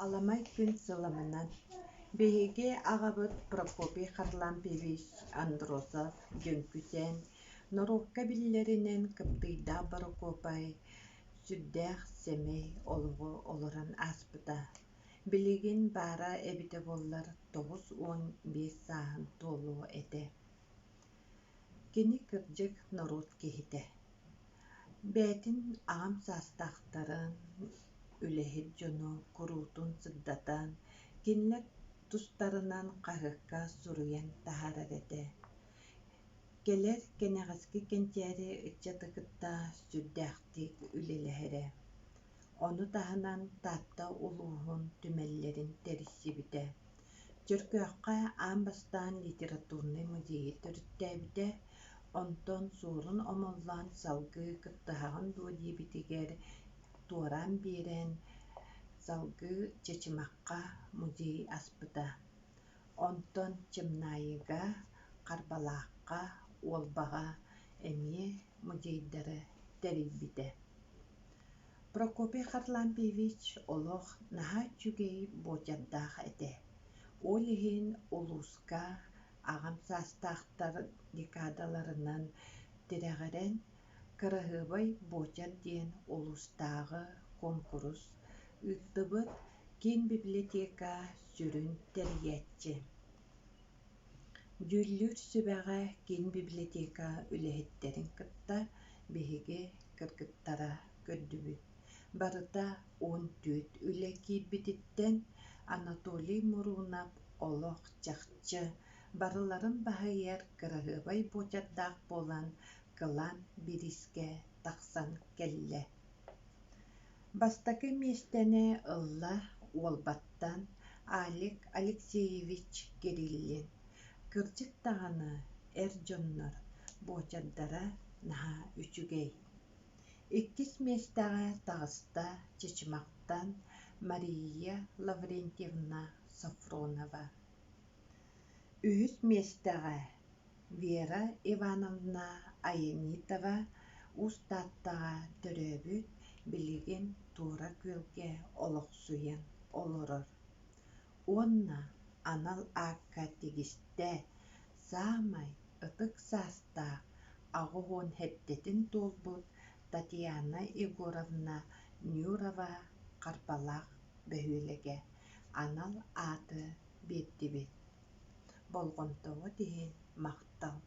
Аламай күн сыламынан беһиги аҕабыт Прокопий Харлампьевич Андросов дьөнкүтэн норуокка биллэринэн кыптыйдаах Прокопай сүрдээх Сэмэй олоҕу олорон ааспыта. Билигин баара эбитэ буоллар 9-15 сааһын туолуо этэ. Кини кырдьык норуут киһитэ. Бээтин аҕам саастаахтарын үлэһит дьону куруутун сырдатан, кинилэр тустарынан хаһыакка суруйан таһаарар этэ. Келэр кэнэҕэски кэнчээри ыччата кытта сүрдээхтик үлэлэһэрэ. Ону таһынан таатта улууһун түмэллэрин тэриссибитэ. Чөркөөххэ аан бастаан литературный музейи төрүттээбитэ, онтон суурун омоллоон салгыы кыттыһаҕын дуо диэбитигэр туораан биэрэн салгыы Чечимахха музей аспыта. Онтон Чымнаайыга, Харбалаахха, Уолбаҕа эмиэ музейдары тэрийбитэ. Прокопий Харлампьевич олох наһаа үчүгэй буочардаах этэ. Ол иһин улууска аҕам саастаахтар декадаларынан тирэҕэрэн Кыраһыабай буочар диэн улуустааҕы конкурс ыыттыбыт киин библиотека сүрүн тэрийэччи. Дьүөллүр сүбэҕэ киин библиотека үлэһиттэрин кытта биһиги кыргыттара көрдүбүт. Барыта 10 үлэ киирбититтэн Анатолий Мурунов олох чахчы барыларын баһыйар Кыраһыабай буочардаах буолан кылан бирискэ тахсан кэллэ. Бастакы миэстэнэ ылла уолбаттан Алик Алексеевич Кириллин. Кырдьык таҕаны эр дьоннор буочардара наһаа үчүгэй. Иккис миэстэҕэ таҕыста Чечимахтан Мария Лаврентьевна Сафронова. Үһүс миэстэҕэ Вера Ивановна Аянитова уустааттаҕа төрөөбүт билигин туора күөлгэ олохсуйан олорор. Уонна анал аакка тигистэ саамай ытык саастаах аҕо уон хэттэтин туолбут Татьяна Егоровна Нюрова Харбалаах бөһүөлэгэ анал ааты биэрдибит. Болгонтоҕо диһин махтал